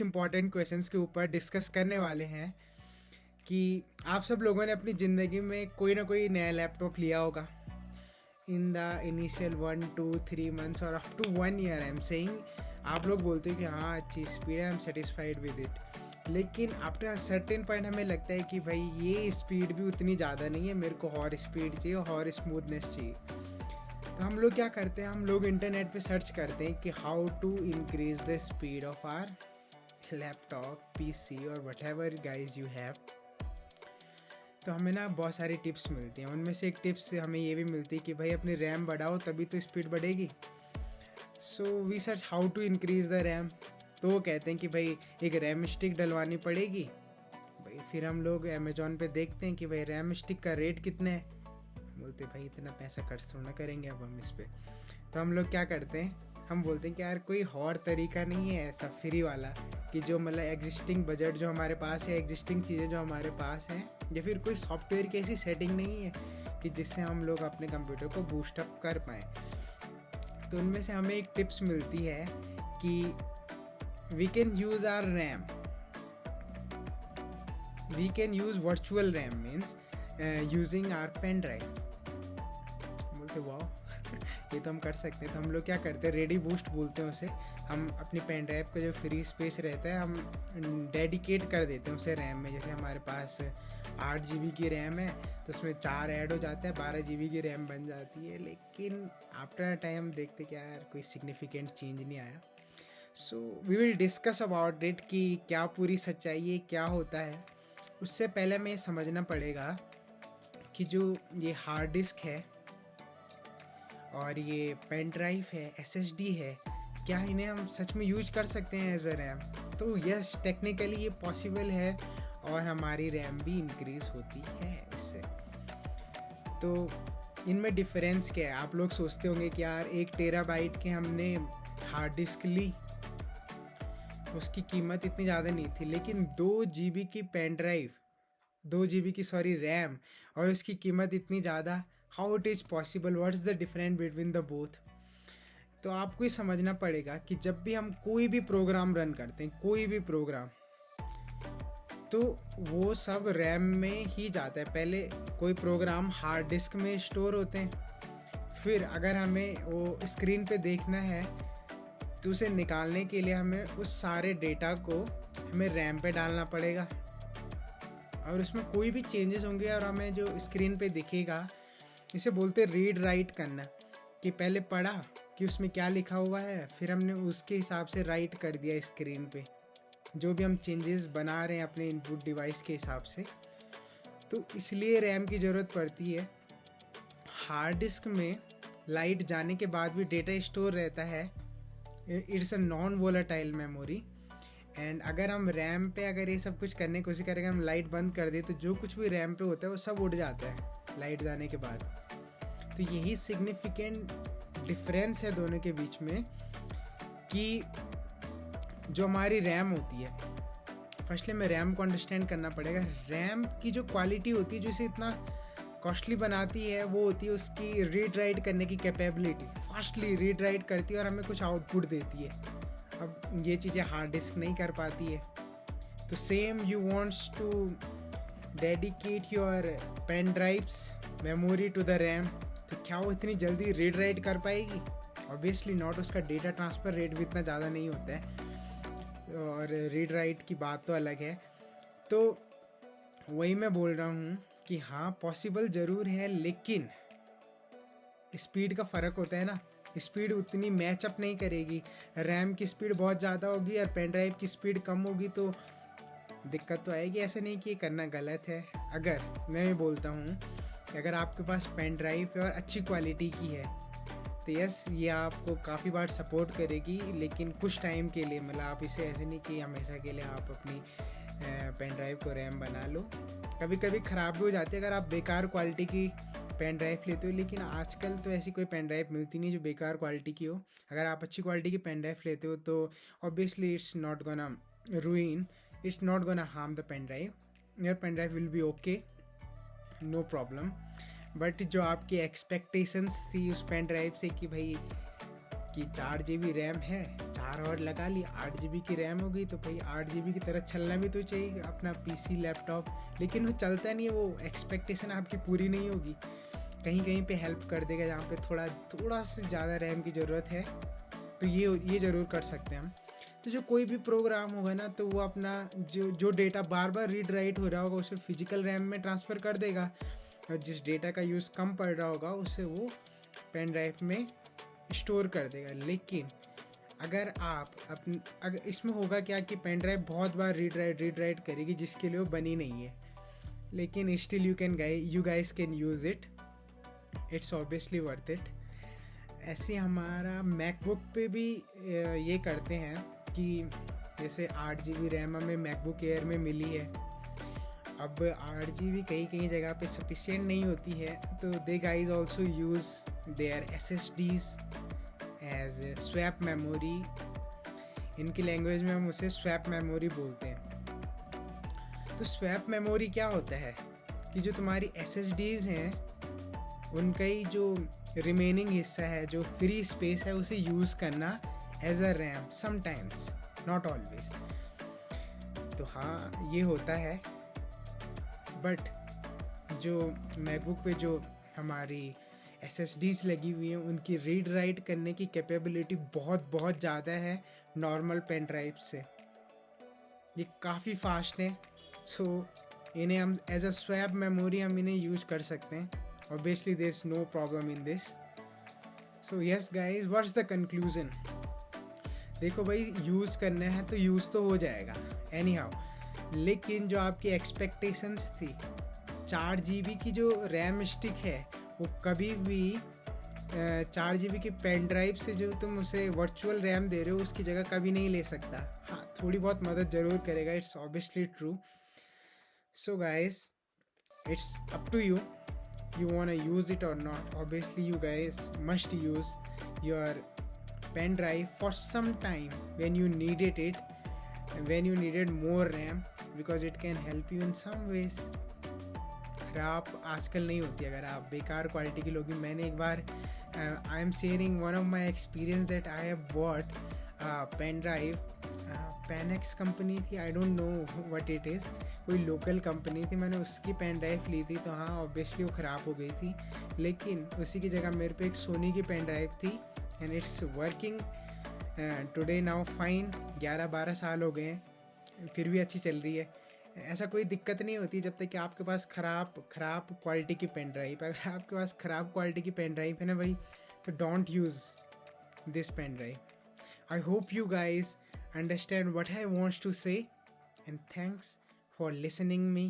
Most important questions के ऊपर discuss करने वाले हैं कि आप सब लोगों ने अपनी ज़िंदगी में कोई ना कोई नया लैपटॉप लिया होगा इन द इनिशियल 1 2 3 months और up to 1 year। I am saying आप लोग बोलते हो कि हाँ अच्छी स्पीड है, I am satisfied with it, लेकिन आफ्टर अ सर्टेन पॉइंट हमें लगता है कि भाई ये स्पीड भी उतनी ज़्यादा नहीं है, मेरे को और स्पीड चाहिए और स्मूथनेस चाहिए। तो हम लोग क्या करते हैं, हम लोग इंटरनेट पे सर्च करते हैं कि how to increase the speed of our laptop, PC और whatever guys you have. तो हमें ना बहुत सारी टिप्स मिलती हैं, उनमें से एक टिप्स हमें ये भी मिलती है कि भाई अपनी रैम बढ़ाओ तभी तो स्पीड बढ़ेगी। So we search how to increase the RAM. तो वो कहते हैं कि भाई एक रैम स्टिक डलवानी पड़ेगी। भाई फिर हम लोग अमेजोन पे देखते हैं कि भाई रैम स्टिक का रेट कितना है, बोलते भाई इतना पैसा खर्च थोड़ा ना करेंगे अब हम इस पर। तो हम लोग क्या करते हैं, हम बोलते हैं कि यार कोई और तरीका नहीं है ऐसा फ्री वाला कि जो मतलब एग्जिस्टिंग बजट जो हमारे पास है, एग्जिस्टिंग चीज़ें जो हमारे पास हैं, या फिर कोई सॉफ्टवेयर की ऐसी सेटिंग नहीं है कि जिससे हम लोग अपने कंप्यूटर को बूस्टअप कर पाएँ। तो उनमें से हमें एक टिप्स मिलती है कि we can use our RAM, we can use virtual RAM means using our pen drive. बोलते वाह ये तो हम कर सकते हैं। तो हम लोग क्या करते हैं, रेडी बूस्ट बोलते हैं उसे, हम अपनी पेन ड्राइव का जो फ्री स्पेस रहता है हम डेडिकेट कर देते हैं उसे रैम में। जैसे हमारे पास 8 GB की रैम है तो उसमें 4 ऐड हो जाता है, 12 GB की रैम बन जाती है। लेकिन आफ्टर टाइम देखते क्या यार कोई सिग्निफिकेंट चेंज नहीं आया। So we will discuss about it कि क्या पूरी सच्चाई है, क्या होता है। उससे पहले हमें समझना पड़ेगा कि जो ये हार्ड डिस्क है और ये पेन ड्राइव है, SSD है, क्या इन्हें हम सच में यूज कर सकते हैं एज अ रैम। तो यस, टेक्निकली ये पॉसिबल है और हमारी रैम भी इंक्रीज होती है इससे। तो इनमें डिफरेंस क्या है, आप लोग सोचते होंगे कि यार 1 TB के हमने हार्ड डिस्क ली, उसकी कीमत इतनी ज़्यादा नहीं थी, लेकिन 2 GB की पेन ड्राइव, 2 GB की रैम और उसकी कीमत इतनी ज़्यादा, how it is possible, what is the difference between the both. तो आपको ये समझना पड़ेगा कि जब भी हम कोई भी प्रोग्राम रन करते हैं, कोई भी प्रोग्राम, तो वो सब रैम में ही जाता है। पहले कोई प्रोग्राम हार्ड डिस्क में स्टोर होते हैं, फिर अगर हमें वो स्क्रीन पे देखना है तो उसे निकालने के लिए हमें उस सारे डेटा को हमें रैम पे डालना पड़ेगा और उसमें कोई भी चेंजेस होंगे और हमें जो स्क्रीन पे दिखेगा, इसे बोलते रीड राइट करना, कि पहले पढ़ा कि उसमें क्या लिखा हुआ है, फिर हमने उसके हिसाब से राइट कर दिया स्क्रीन पे जो भी हम चेंजेस बना रहे हैं अपने इनपुट डिवाइस के हिसाब से। तो इसलिए रैम की ज़रूरत पड़ती है। हार्ड डिस्क में लाइट जाने के बाद भी डेटा स्टोर रहता है, it's a non volatile memory. And अगर हम रैम पे अगर ये सब कुछ करने की कोशिश करेंगे, हम लाइट बंद कर दें, तो जो कुछ भी रैम पे होता है वो सब उड़ जाता है लाइट जाने के बाद। तो यही सिग्निफिकेंट डिफरेंस है दोनों के बीच में कि जो हमारी रैम होती है, फर्स्टली हमें रैम को अंडरस्टैंड करना पड़ेगा। रैम की जो क्वालिटी होती है, जो इसे इतना कॉस्टली बनाती है, वो होती है उसकी रीड राइट करने की कैपेबिलिटी। फास्टली रीड राइट करती है और हमें कुछ आउटपुट देती है। अब ये चीज़ें हार्ड डिस्क नहीं कर पाती है। तो same you wants to dedicate your pen drive's memory to the RAM, तो क्या वो इतनी जल्दी रीड राइट कर पाएगी? Obviously not. उसका डेटा ट्रांसफ़र रेट भी इतना ज़्यादा नहीं होता है और रीड राइट की बात तो अलग है। तो वही मैं बोल रहा हूँ कि हाँ पॉसिबल ज़रूर है, लेकिन स्पीड का फ़र्क होता है ना, स्पीड उतनी मैचअप नहीं करेगी। रैम की स्पीड बहुत ज़्यादा होगी और पेन ड्राइव की स्पीड कम होगी, तो दिक्कत तो आएगी। ऐसे नहीं कि ये करना गलत है। अगर मैं ये बोलता हूँ कि अगर आपके पास पेन ड्राइव है और अच्छी क्वालिटी की है, तो यस ये आपको काफ़ी बार सपोर्ट करेगी, लेकिन कुछ टाइम के लिए। मतलब आप इसे ऐसे नहीं कि हमेशा के लिए आप अपनी पेन ड्राइव को रैम बना लो। कभी कभी ख़राब भी हो जाती है अगर आप बेकार क्वालिटी की पेन ड्राइव लेते हो, लेकिन आजकल तो ऐसी कोई पेन ड्राइव मिलती नहीं जो बेकार क्वालिटी की हो। अगर आप अच्छी क्वालिटी की पेन ड्राइव लेते हो तो obviously it's not gonna ruin, it's not gonna harm the pen drive, your pen drive will be okay, no problem। But जो आपकी एक्सपेक्टेशंस थी उस पेन ड्राइव से कि भाई कि 4 GB रैम है, 4 और लगा ली, 8 GB की रैम हो गई, तो भाई 8 GB की तरह चलना भी तो चाहिए अपना पीसी लैपटॉप। लेकिन वो चलता नहीं है, वो एक्सपेक्टेशन आपकी पूरी नहीं होगी। कहीं कहीं पे हेल्प कर देगा जहाँ पे थोड़ा से ज़्यादा रैम की ज़रूरत है, तो ये ज़रूर कर सकते हैं हम। तो जो कोई भी प्रोग्राम होगा ना, तो वो अपना जो डेटा बार बार रीड राइट हो रहा होगा उसे फिजिकल रैम में ट्रांसफ़र कर देगा, और जिस डेटा का यूज़ कम पड़ रहा होगा उसे वो पेन ड्राइव में स्टोर कर देगा। लेकिन अगर अगर इसमें होगा क्या कि पेन ड्राइव बहुत बार रीड राइट करेगी, जिसके लिए वो बनी नहीं है, लेकिन still you guys can use it, it's obviously worth it. ऐसे हमारा मैकबुक पे भी ये करते हैं कि जैसे 8 GB रैम हमें मैकबुक एयर में मिली है। अब 8 GB कई जगह पे सफिशिएंट नहीं होती है, तो they guys also use their SSDs as swap memory. इनकी लैंग्वेज में हम उसे स्वैप मेमोरी बोलते हैं। तो स्वैप मेमोरी क्या होता है कि जो तुम्हारी SSDs हैं उनका ही जो रिमेनिंग हिस्सा है, जो फ्री स्पेस है, उसे यूज़ करना as a RAM sometimes, not always. तो हाँ, ये होता है। बट जो मैकबुक पे जो हमारी SSDs लगी हुई हैं उनकी रीड राइट करने की कैपेबिलिटी बहुत ज़्यादा है नॉर्मल पेन ड्राइव से। ये काफ़ी फास्ट है, सो इन्हें हम एज अ स्वैप मेमोरी हम इन्हें यूज़ कर सकते हैं। Obviously there is no problem in this. So yes guys, what's the conclusion? देखो भाई, यूज़ करना है तो यूज़ तो हो जाएगा एनी हाउ, लेकिन जो आपकी एक्सपेक्टेशंस थी, 4 GB की जो रैम स्टिक है वो कभी भी 4 GB की पेन ड्राइव से जो तुम उसे वर्चुअल रैम दे रहे हो उसकी जगह कभी नहीं ले सकता। हाँ, थोड़ी बहुत मदद ज़रूर करेगा, it's obviously true. So guys, it's up to you, you wanna use it or not. Obviously you guys must use your pen drive for some time when you needed it, when you needed more RAM, because it can help you in some ways. खराब आजकल नहीं होती अगर आप बेकार quality की लोगी। मैंने एक बार I am sharing one of my experience that I have bought pen drive, Penex company थी, I don't know what it is, कोई लोकल कंपनी थी। मैंने उसकी पेन ड्राइव ली थी, तो हाँ ऑब्वियसली वो ख़राब हो गई थी, लेकिन उसी की जगह मेरे पे एक सोनी की पेन ड्राइव थी and it's working today now fine. 11-12 साल हो गए हैं, फिर भी अच्छी चल रही है। ऐसा कोई दिक्कत नहीं होती जब तक कि आपके पास ख़राब क्वालिटी की पेन ड्राइव। अगर आपके पास ख़राब क्वालिटी की पेन ड्राइव है ना भाई, तो don't use this pen drive. I hope you guys understand what I want to say, and thanks for listening me.